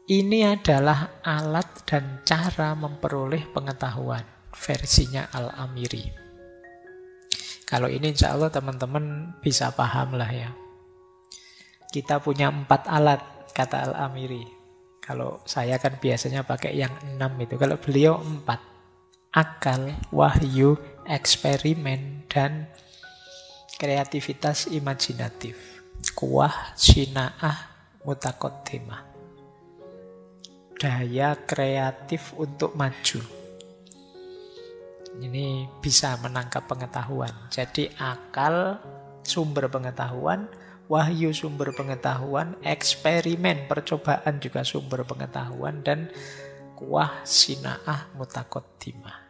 Ini adalah alat dan cara memperoleh pengetahuan. Versinya Al-Amiri. Kalau ini insya Allah teman-teman bisa paham lah ya. Kita punya 4 alat, kata Al-Amiri. Kalau saya kan biasanya pakai yang 6 itu. Kalau beliau 4. Akal, wahyu, eksperimen, dan kreativitas imajinatif. Kuwah, sina'ah, mutakotimah. Daya kreatif untuk maju. Ini bisa menangkap pengetahuan. Jadi akal, sumber pengetahuan, wahyu sumber pengetahuan, eksperimen, percobaan juga sumber pengetahuan, dan kuwah, sina'ah, mutakotimah.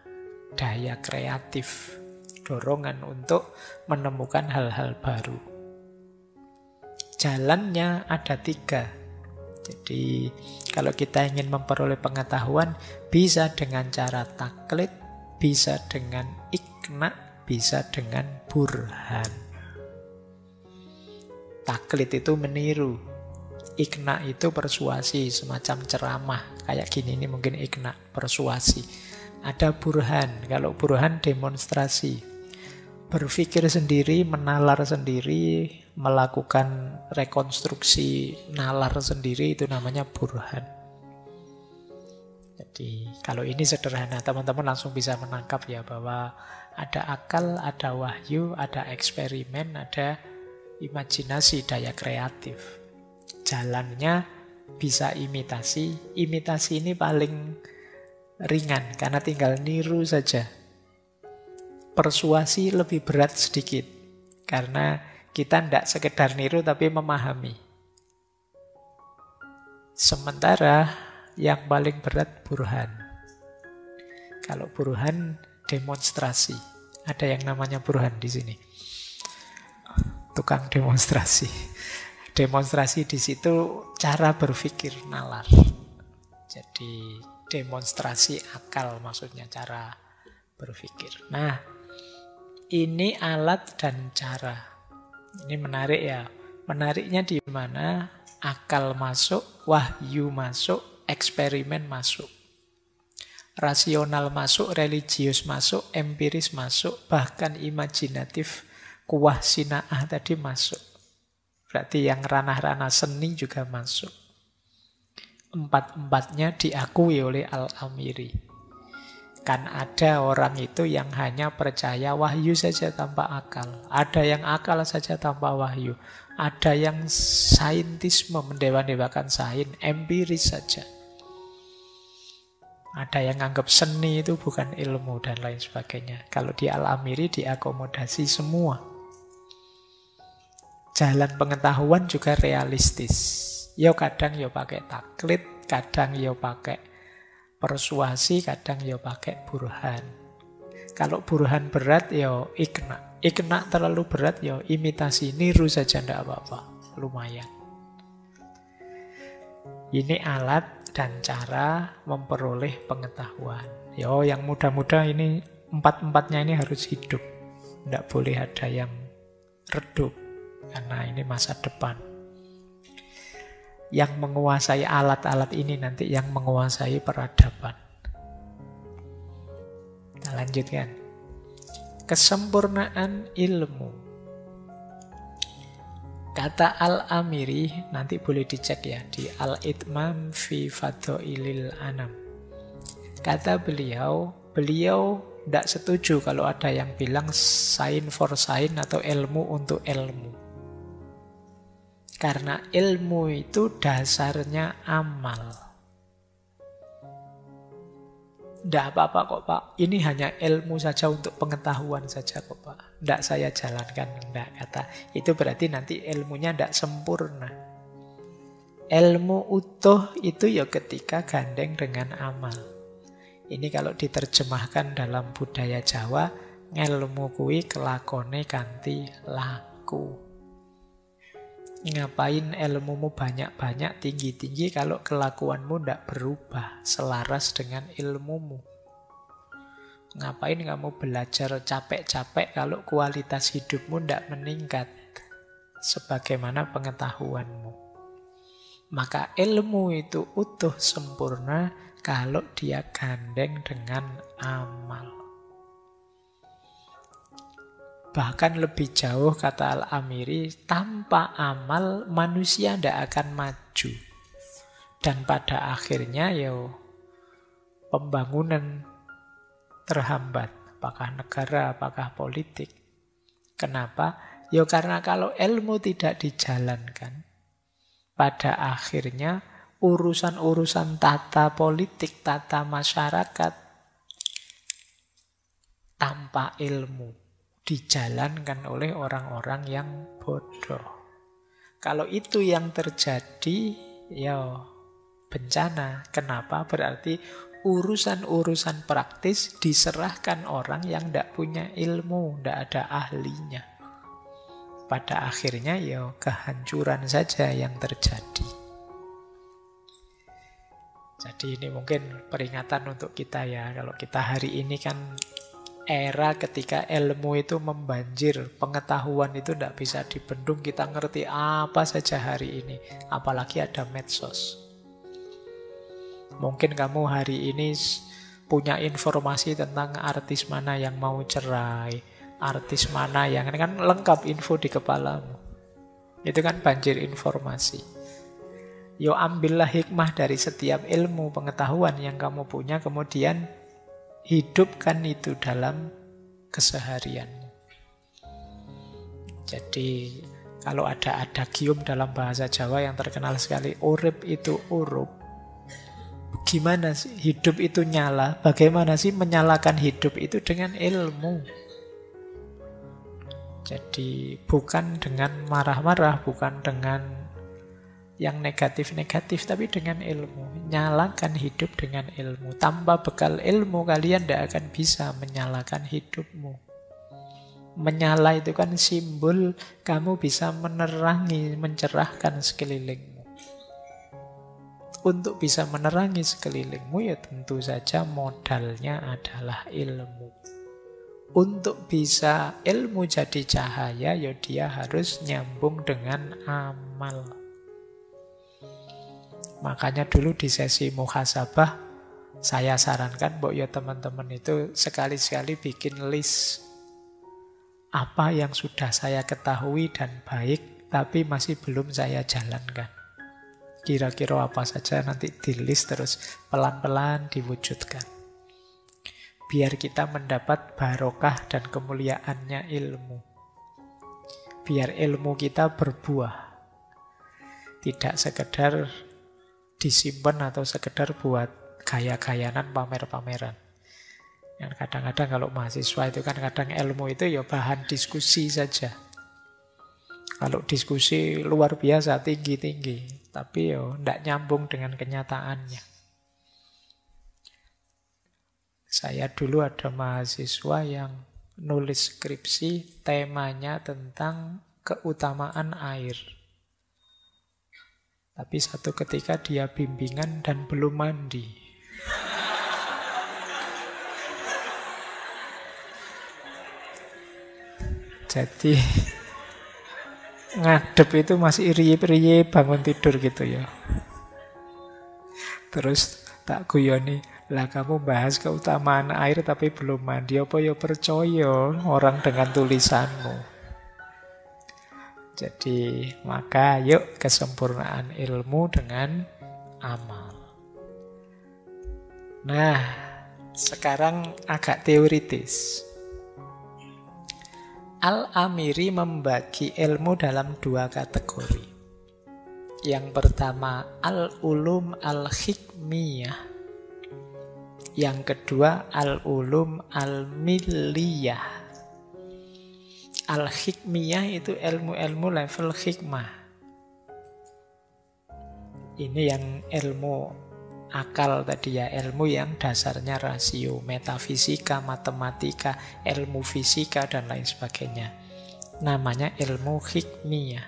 Daya kreatif, dorongan untuk menemukan hal-hal baru. Jalannya ada 3. Jadi kalau kita ingin memperoleh pengetahuan, bisa dengan cara taklid, bisa dengan ikna, bisa dengan burhan. Taklid itu meniru, ikna itu persuasi, semacam ceramah. Kayak gini ini mungkin ikna, persuasi. Ada burhan, kalau burhan demonstrasi. Berpikir sendiri, menalar sendiri, melakukan rekonstruksi nalar sendiri, itu namanya burhan. Jadi kalau ini sederhana, teman-teman langsung bisa menangkap ya bahwa ada akal, ada wahyu, ada eksperimen, ada imajinasi, daya kreatif. Jalannya bisa imitasi. Imitasi ini paling ringan karena tinggal niru saja. Persuasi lebih berat sedikit karena kita tidak sekedar niru tapi memahami. Sementara yang paling berat burhan. Kalau burhan demonstrasi. Ada yang namanya burhan di sini. Tukang demonstrasi. Demonstrasi di situ cara berpikir nalar. Jadi demonstrasi akal maksudnya, cara berpikir. Nah, ini alat dan cara. Ini menarik ya. Menariknya di mana akal masuk, wahyu masuk, eksperimen masuk. Rasional masuk, religius masuk, empiris masuk, bahkan imajinatif, kuwah sina'ah tadi masuk. Berarti yang ranah-ranah seni juga masuk. 4-4-nya diakui oleh Al-Amiri. Kan ada orang itu yang hanya percaya wahyu saja tanpa akal. Ada yang akal saja tanpa wahyu. Ada yang saintisme, mendewa-dewakan sains, empiris saja. Ada yang anggap seni itu bukan ilmu dan lain sebagainya. Kalau di Al-Amiri diakomodasi semua. Jalan pengetahuan juga realistis. Ya kadang ya pakai taklid, kadang ya pakai persuasi, kadang ya pakai burhan. Kalau burhan berat ya ikna. Ikna terlalu berat ya imitasi, niru saja tidak apa-apa. Lumayan. Ini alat dan cara memperoleh pengetahuan. Yo, yang muda-muda ini 4-4-nya ini harus hidup. Tidak boleh ada yang redup karena ini masa depan. Yang menguasai alat-alat ini nanti yang menguasai peradaban. Kita lanjutkan. Kesempurnaan ilmu. Kata Al-Amiri, nanti boleh dicek ya di Al-Itmam fi Fadhailil Anam. Kata beliau tidak setuju kalau ada yang bilang sign for sign atau ilmu untuk ilmu. Karena ilmu itu dasarnya amal. Tidak apa-apa kok Pak, ini hanya ilmu saja untuk pengetahuan saja kok Pak. Tidak saya jalankan, tidak kata. Itu berarti nanti ilmunya tidak sempurna. Ilmu utuh itu ya ketika gandeng dengan amal. Ini kalau diterjemahkan dalam budaya Jawa, ngelmu kuwi kelakone kanthi laku. Ngapain ilmumu banyak-banyak, tinggi-tinggi kalau kelakuanmu tidak berubah selaras dengan ilmumu? Ngapain kamu belajar capek-capek kalau kualitas hidupmu tidak meningkat sebagaimana pengetahuanmu? Maka ilmu itu utuh sempurna kalau dia gandeng dengan amal. Bahkan lebih jauh kata Al-Amiri, tanpa amal manusia tidak akan maju. Dan pada akhirnya pembangunan terhambat. Apakah negara, apakah politik. Kenapa? Karena kalau ilmu tidak dijalankan, pada akhirnya urusan-urusan tata politik, tata masyarakat tanpa ilmu dijalankan oleh orang-orang yang bodoh. Kalau itu yang terjadi, bencana. Kenapa? Berarti urusan-urusan praktis diserahkan orang yang tidak punya ilmu, tidak ada ahlinya. Pada akhirnya kehancuran saja yang terjadi. Jadi ini mungkin peringatan untuk kita ya. Kalau kita hari ini kan era ketika ilmu itu membanjir, pengetahuan itu tidak bisa dibendung, kita ngerti apa saja hari ini. Apalagi ada medsos. Mungkin kamu hari ini punya informasi tentang artis mana yang mau cerai, artis mana yang kan lengkap info di kepalamu. Itu kan banjir informasi. Ambillah hikmah dari setiap ilmu pengetahuan yang kamu punya, kemudian hidupkan itu dalam keseharianmu. Jadi kalau ada adagium dalam bahasa Jawa yang terkenal sekali, urip itu urup. Gimana sih hidup itu nyala? Bagaimana sih menyalakan hidup itu dengan ilmu? Jadi bukan dengan marah-marah, bukan dengan yang negatif-negatif, tapi dengan ilmu. Nyalakan hidup dengan ilmu. Tanpa bekal ilmu kalian tidak akan bisa menyalakan hidupmu. Menyala itu kan simbol kamu bisa menerangi, mencerahkan sekelilingmu. Untuk bisa menerangi sekelilingmu tentu saja modalnya adalah ilmu. Untuk bisa ilmu jadi cahaya dia harus nyambung dengan amal. Makanya dulu di sesi muhasabah saya sarankan teman-teman itu sekali-sekali bikin list apa yang sudah saya ketahui dan baik tapi masih belum saya jalankan. Kira-kira apa saja nanti di list terus pelan-pelan diwujudkan. Biar kita mendapat barokah dan kemuliaannya ilmu. Biar ilmu kita berbuah. Tidak sekedar disimpan atau sekedar buat gaya-gayanan, pamer-pameran. Yang kadang-kadang kalau mahasiswa itu kan kadang ilmu itu bahan diskusi saja. Kalau diskusi luar biasa, tinggi-tinggi. Tapi tidak nyambung dengan kenyataannya. Saya dulu ada mahasiswa yang nulis skripsi temanya tentang keutamaan air. Tapi satu ketika dia bimbingan dan belum mandi. Jadi ngadep itu masih riye-riye bangun tidur gitu ya. Terus tak guyoni, lah kamu bahas keutamaan air tapi belum mandi, apa percaya orang dengan tulisanmu. Jadi maka yuk kesempurnaan ilmu dengan amal. Nah, sekarang agak teoritis. Al-Amiri membagi ilmu dalam dua kategori. Yang pertama al-ulum al-hikmiyah. Yang kedua al-ulum al-milliyah. Al-hikmiyah itu ilmu-ilmu level hikmah. Ini yang ilmu akal tadi ya, ilmu yang dasarnya rasio, metafisika, matematika, ilmu fisika, dan lain sebagainya. Namanya ilmu hikmiyah.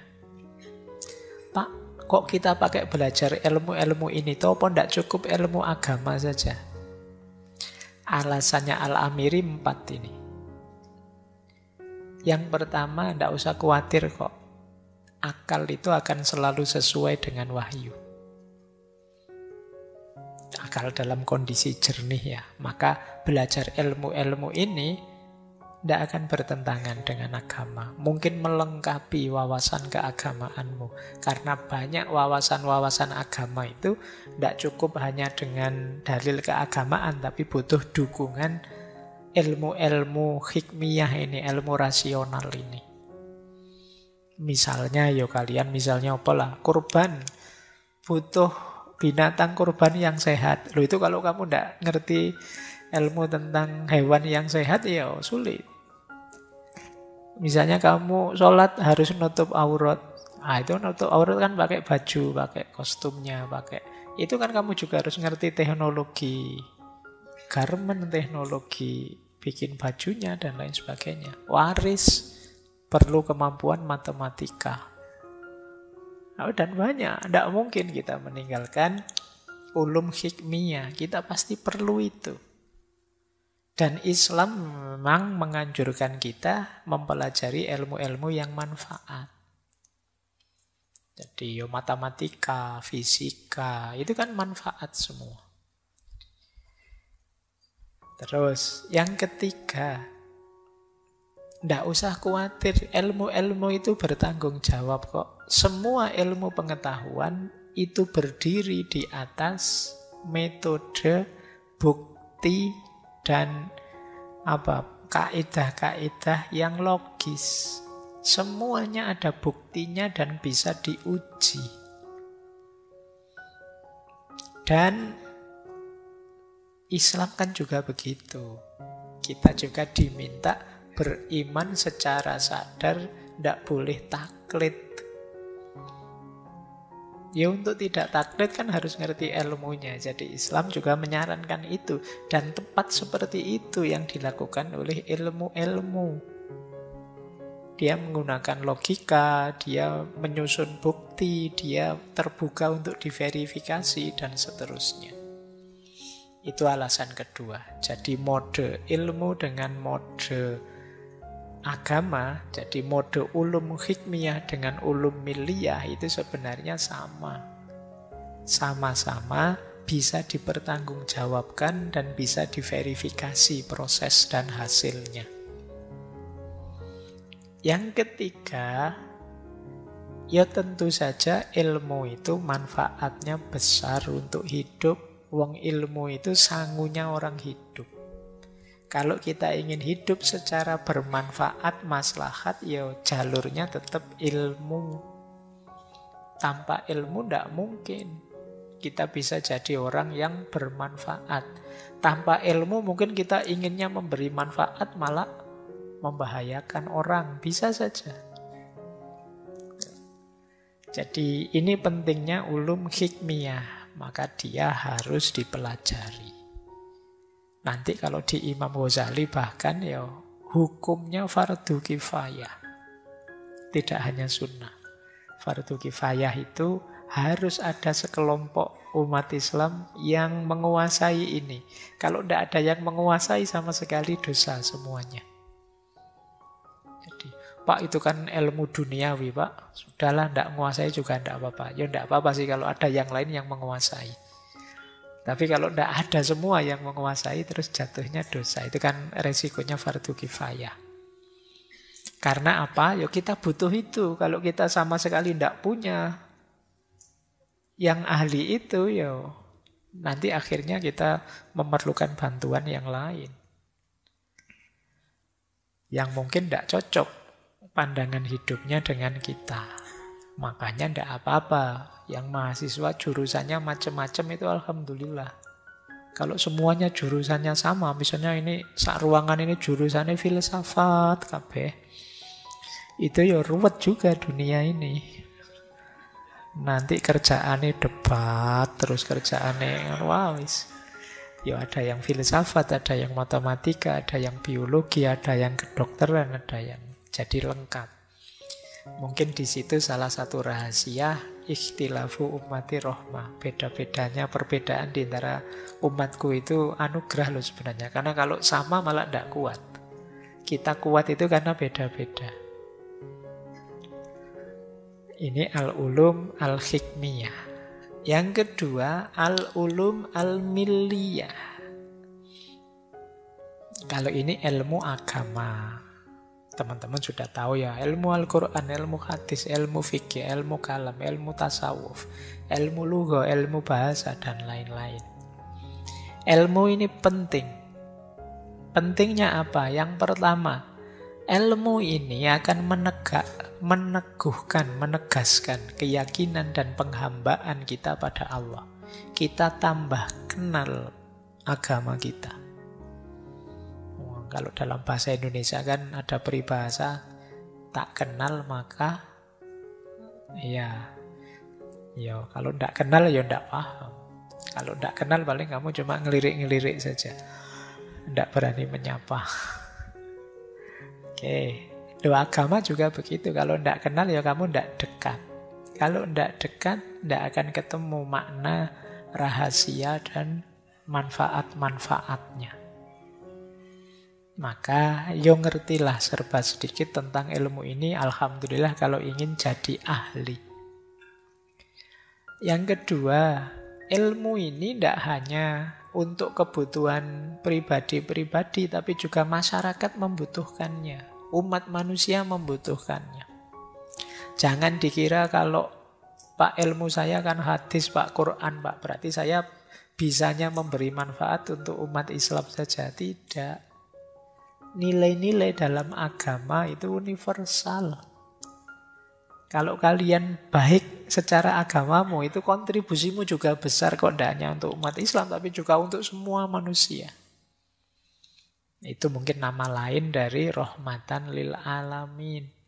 Pak, kok kita pakai belajar ilmu-ilmu ini? Toh apa tidak cukup ilmu agama saja? Alasannya Al-Amiri 4 ini. Yang pertama, tidak usah khawatir kok. Akal itu akan selalu sesuai dengan wahyu. akal dalam kondisi jernih ya, maka belajar ilmu-ilmu ini tidak akan bertentangan dengan agama. Mungkin melengkapi wawasan keagamaanmu. Karena banyak wawasan-wawasan agama itu tidak cukup hanya dengan dalil keagamaan, tapi butuh dukungan ilmu-ilmu hikmiyah ini, ilmu rasional ini. Misalnya, kalian misalnya apalah, kurban. Butuh binatang kurban yang sehat. Loh, itu kalau kamu tidak ngerti ilmu tentang hewan yang sehat, ya sulit. Misalnya kamu sholat harus nutup aurat. Itu nutup aurat kan pakai baju, pakai kostumnya, itu kan kamu juga harus ngerti teknologi garment, teknologi bikin bajunya dan lain sebagainya. Waris perlu kemampuan matematika. Dan banyak, tidak mungkin kita meninggalkan ulum hikmiyah. Kita pasti perlu itu. Dan Islam memang menganjurkan kita mempelajari ilmu-ilmu yang manfaat. Jadi matematika, fisika, itu kan manfaat semua. Terus yang ketiga, tidak usah khawatir, ilmu-ilmu itu bertanggung jawab kok. Semua ilmu pengetahuan itu berdiri di atas metode, bukti, dan kaidah-kaidah yang logis. Semuanya ada buktinya dan bisa diuji. Dan Islam kan juga begitu. Kita juga diminta beriman secara sadar, tidak boleh taklid. Ya untuk tidak taklid kan harus ngerti ilmunya. Jadi Islam juga menyarankan itu. Dan tepat seperti itu yang dilakukan oleh ilmu-ilmu. Dia menggunakan logika, dia menyusun bukti, dia terbuka untuk diverifikasi, dan seterusnya. Itu alasan kedua. Jadi mode ilmu dengan mode agama, jadi mode ulum hikmiyah dengan ulum milliyah itu sebenarnya sama. Sama-sama bisa dipertanggungjawabkan dan bisa diverifikasi proses dan hasilnya. Yang ketiga, ya tentu saja ilmu itu manfaatnya besar untuk hidup. Wong ilmu itu sangunya orang hidup. Kalau kita ingin hidup secara bermanfaat, maslahat, ya jalurnya tetap ilmu. Tanpa ilmu tidak mungkin kita bisa jadi orang yang bermanfaat. Tanpa ilmu mungkin kita inginnya memberi manfaat malah membahayakan orang. Bisa saja. Jadi ini pentingnya ulum hikmiyah. Maka dia harus dipelajari. Nanti kalau di Imam Ghazali bahkan ya hukumnya fardu kifayah. Tidak hanya sunnah. Fardu kifayah itu harus ada sekelompok umat Islam yang menguasai ini. Kalau tidak ada yang menguasai sama sekali dosa semuanya. Jadi, Pak itu kan ilmu duniawi Pak. Sudahlah tidak menguasai juga tidak apa-apa. Ya tidak apa-apa sih kalau ada yang lain yang menguasai. Tapi kalau tidak ada semua yang menguasai terus jatuhnya dosa. Itu kan resikonya fardu kifayah. Karena apa? Ya kita butuh itu. Kalau kita sama sekali tidak punya yang ahli itu, ya nanti akhirnya kita memerlukan bantuan yang lain. Yang mungkin tidak cocok pandangan hidupnya dengan kita. Makanya tidak apa-apa. Yang mahasiswa jurusannya macam-macam itu alhamdulillah. Kalau semuanya jurusannya sama, misalnya ini sak ruangan ini jurusannya filsafat kabeh. Itu ya ruwet juga dunia ini. Nanti kerjaannya debat, terus kerjaannya wis. Ya ada yang filsafat, ada yang matematika, ada yang biologi, ada yang kedokteran, ada yang jadi lengkap. Mungkin di situ salah satu rahasia ikhtilafu ummati rahmah. Beda-bedanya perbedaan di antara umatku itu anugerah loh sebenarnya. Karena kalau sama malah tidak kuat. Kita kuat itu karena beda-beda. Ini al-ulum al-hikmiyah. Yang kedua, al-ulum al-milliyah. Kalau ini ilmu agama. Teman-teman sudah tahu ya, ilmu Al-Quran, ilmu hadis, ilmu fikih, ilmu kalam, ilmu tasawuf, ilmu lugha, ilmu bahasa, dan lain-lain. Ilmu ini penting. Pentingnya apa? Yang pertama, ilmu ini akan menegaskan keyakinan dan penghambaan kita pada Allah. Kita tambah kenal agama kita. Kalau dalam bahasa Indonesia kan ada peribahasa, tak kenal maka ya kalau tidak kenal ya tidak paham. Kalau tidak kenal paling kamu cuma ngelirik-ngelirik saja, tidak berani menyapa. Oke, doa agama juga begitu. Kalau tidak kenal ya kamu tidak dekat. Kalau tidak dekat, tidak akan ketemu makna, rahasia, dan manfaat-manfaatnya. Maka yo ngertilah serba sedikit tentang ilmu ini, alhamdulillah kalau ingin jadi ahli. Yang kedua, ilmu ini tidak hanya untuk kebutuhan pribadi-pribadi, tapi juga masyarakat membutuhkannya. Umat manusia membutuhkannya. Jangan dikira kalau Pak ilmu saya kan hadis, Pak Quran, Pak berarti saya bisanya memberi manfaat untuk umat Islam saja. Tidak. Nilai-nilai dalam agama itu universal. Kalau kalian baik secara agamamu, itu kontribusimu juga besar kok, tidak hanya untuk umat Islam, tapi juga untuk semua manusia. Itu mungkin nama lain dari rahmatan lil alamin.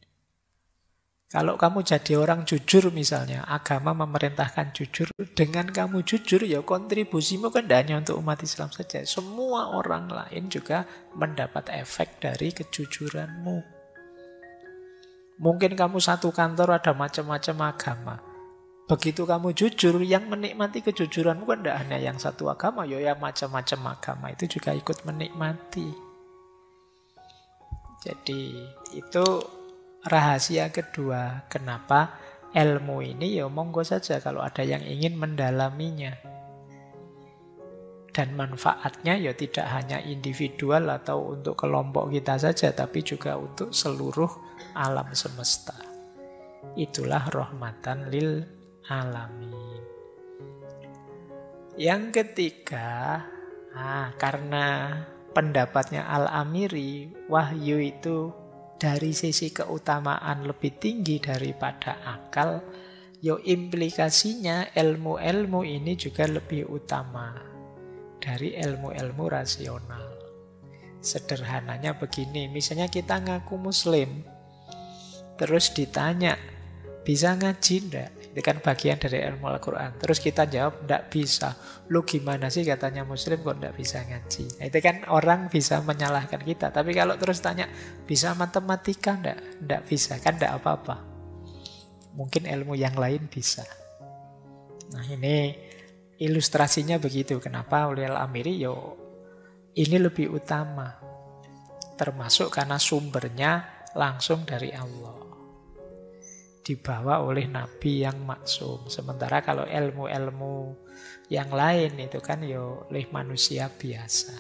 Kalau kamu jadi orang jujur misalnya, agama memerintahkan jujur, dengan kamu jujur ya kontribusimu kan tidak hanya untuk umat Islam saja. Semua orang lain juga mendapat efek dari kejujuranmu. Mungkin kamu satu kantor ada macam-macam agama. Begitu kamu jujur, yang menikmati kejujuranmu kan tidak hanya yang satu agama, ya yang macam-macam agama itu juga ikut menikmati. Jadi itu rahasia kedua, kenapa ilmu ini ya monggo saja kalau ada yang ingin mendalaminya. Dan manfaatnya ya tidak hanya individual atau untuk kelompok kita saja, tapi juga untuk seluruh alam semesta. Itulah rahmatan lil alamin. Yang ketiga, karena pendapatnya Al-Amiri, wahyu itu dari sisi keutamaan lebih tinggi daripada akal, yo implikasinya ilmu-ilmu ini juga lebih utama dari ilmu-ilmu rasional. Sederhananya begini, misalnya kita ngaku muslim, terus ditanya, bisa ngaji enggak? Itu kan bagian dari ilmu Al-Quran. Terus kita jawab, enggak bisa. Lu gimana sih katanya muslim kok enggak bisa ngaji? Nah, itu kan orang bisa menyalahkan kita. Tapi kalau terus tanya, bisa matematika enggak? Enggak bisa, kan enggak apa-apa. Mungkin ilmu yang lain bisa. Nah ini ilustrasinya begitu. Kenapa oleh Al-Amiri? Ini lebih utama. Termasuk karena sumbernya langsung dari Allah. Dibawa oleh Nabi yang maksum. Sementara kalau ilmu-ilmu yang lain itu kan oleh manusia biasa.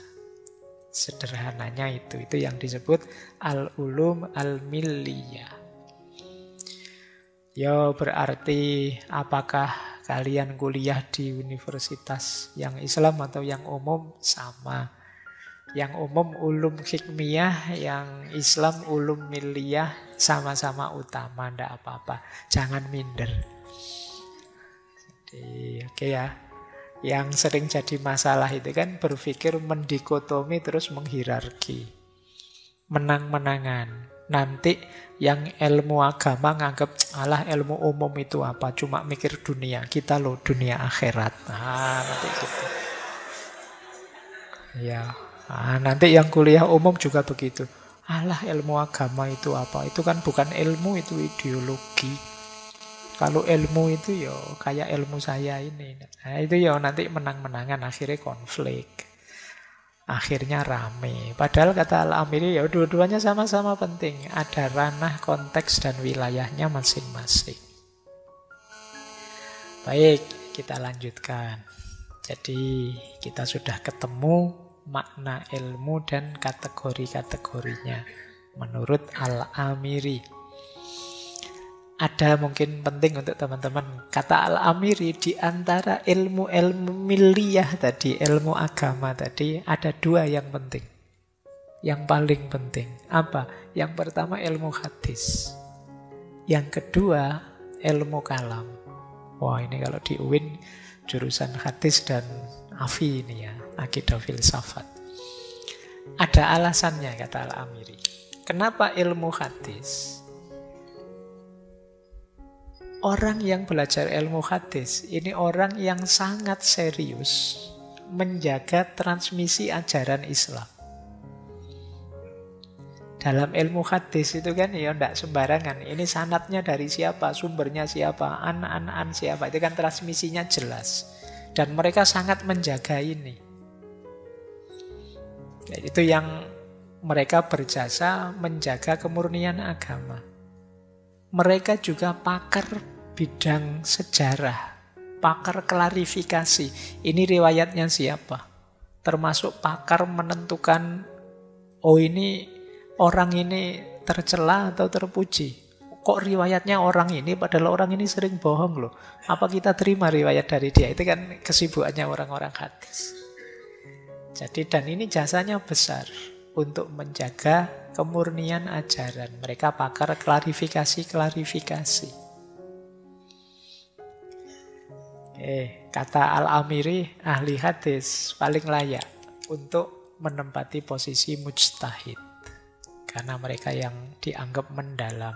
Sederhananya itu yang disebut al-ulum al-milliyah. Berarti apakah kalian kuliah di universitas yang Islam atau yang umum? Sama. Yang umum ulum hikmiyah, yang Islam ulum milliyah, sama-sama utama, ndak apa-apa. Jangan minder. Jadi, oke ya. Yang sering jadi masalah itu kan berpikir mendikotomi terus menghierarki. Menang-menangan. Nanti yang ilmu agama nganggap, alah ilmu umum itu apa? Cuma mikir dunia. Kita loh dunia akhirat. Nanti gitu. Ya. Nanti yang kuliah umum juga begitu. Alah ilmu agama itu apa? Itu kan bukan ilmu, itu ideologi. Kalau ilmu itu kayak ilmu saya ini. Nah, itu nanti menang-menangan, akhirnya konflik. Akhirnya rame. Padahal kata Al-Amiri dua-duanya sama-sama penting. Ada ranah, konteks, dan wilayahnya masing-masing. Baik, kita lanjutkan. Jadi kita sudah ketemu makna ilmu dan kategori-kategorinya menurut Al-Amiri. Ada mungkin penting untuk teman-teman. Kata Al-Amiri, di antara ilmu-ilmu milliyah tadi, ilmu agama tadi, ada dua yang penting. Yang paling penting. Apa? Yang pertama ilmu hadis. Yang kedua ilmu kalam. Wah, ini kalau di UIN jurusan hadis dan AFI ini ya, akidah filsafat. Ada alasannya kata Al-Amiri. Kenapa ilmu hadis? Orang yang belajar ilmu hadis, ini orang yang sangat serius menjaga transmisi ajaran Islam. Dalam ilmu hadis itu kan ya tidak sembarangan. Ini sanadnya dari siapa, sumbernya siapa, an siapa. Itu kan transmisinya jelas. Dan mereka sangat menjaga ini. Itu yang mereka berjasa menjaga kemurnian agama. Mereka juga pakar bidang sejarah, pakar klarifikasi. Ini riwayatnya siapa? Termasuk pakar menentukan, oh ini orang ini tercela atau terpuji. Kok riwayatnya orang ini, padahal orang ini sering bohong loh. Apa kita terima riwayat dari dia? Itu kan kesibukannya orang-orang hadis. Jadi dan ini jasanya besar untuk menjaga kemurnian ajaran. Mereka pakar klarifikasi. Kata Al-Amiri, ahli hadis paling layak untuk menempati posisi mujtahid. Karena mereka yang dianggap mendalam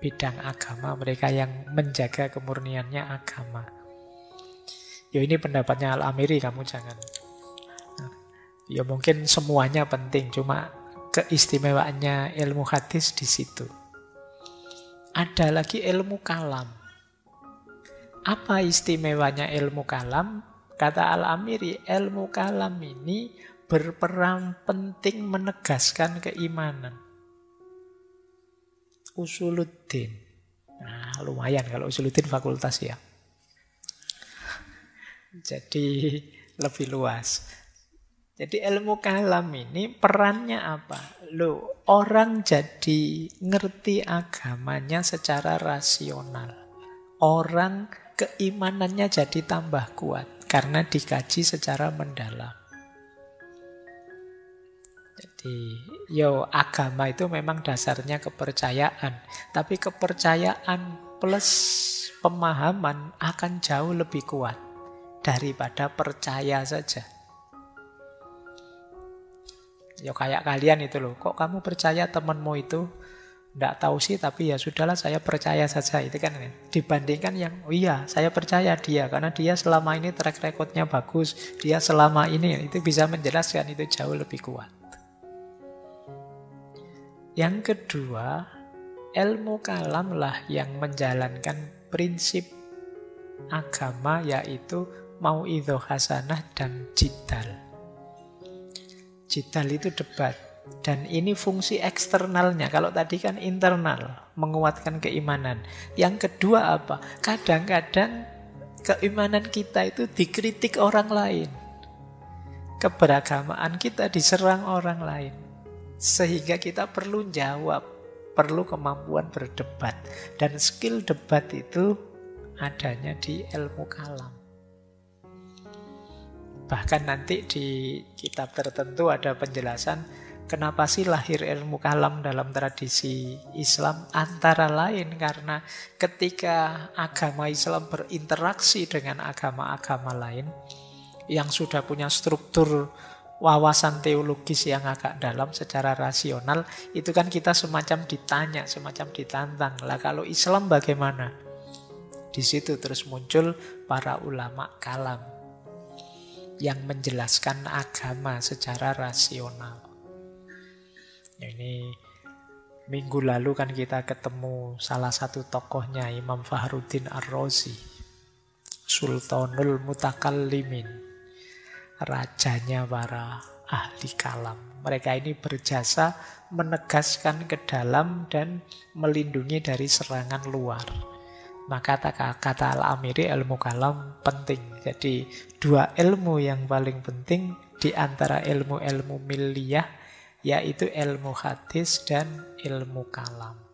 bidang agama, mereka yang menjaga kemurniannya agama. Ya ini pendapatnya Al-Amiri, kamu jangan. Ya mungkin semuanya penting, cuma keistimewaannya ilmu hadis di situ. Ada lagi ilmu kalam. Apa istimewanya ilmu kalam? Kata Al-Amiri, ilmu kalam ini berperan penting menegaskan keimanan. Usuluddin. Nah, lumayan kalau usuluddin fakultas ya. Jadi lebih luas. Jadi ilmu kalam ini perannya apa? Loh, orang jadi ngerti agamanya secara rasional. Orang keimanannya jadi tambah kuat karena dikaji secara mendalam. Jadi, agama itu memang dasarnya kepercayaan. Tapi kepercayaan plus pemahaman akan jauh lebih kuat daripada percaya saja. Kayak kalian itu loh, kok kamu percaya temanmu itu? Nggak tahu sih, tapi ya sudahlah saya percaya saja. Itu kan dibandingkan yang, oh iya saya percaya dia, karena dia selama ini track recordnya bagus, dia selama ini, itu bisa menjelaskan, itu jauh lebih kuat. Yang kedua, ilmu kalam lah yang menjalankan prinsip agama, yaitu mau'idhah hasanah dan jidal. Jidal itu debat. Dan ini fungsi eksternalnya. Kalau tadi kan internal, menguatkan keimanan. Yang kedua apa? Kadang-kadang keimanan kita itu dikritik orang lain. Keberagamaan kita diserang orang lain. Sehingga kita perlu jawab, perlu kemampuan berdebat. Dan skill debat itu adanya di ilmu kalam. Bahkan nanti di kitab tertentu ada penjelasan kenapa sih lahir ilmu kalam dalam tradisi Islam. Antara lain karena ketika agama Islam berinteraksi dengan agama-agama lain yang sudah punya struktur wawasan teologis yang agak dalam secara rasional, itu kan kita semacam ditanya, semacam ditantang. Lah kalau Islam bagaimana? Di situ terus muncul para ulama kalam yang menjelaskan agama secara rasional. Ini minggu lalu kan kita ketemu salah satu tokohnya, Imam Fakhruddin Ar-Razi, Sultanul Mutakallimin, rajanya para ahli kalam. Mereka ini berjasa menegaskan ke dalam dan melindungi dari serangan luar. Maka kata Al-Amiri, ilmu kalam penting. Jadi dua ilmu yang paling penting di antara ilmu-ilmu milliyah, yaitu ilmu hadis dan ilmu kalam.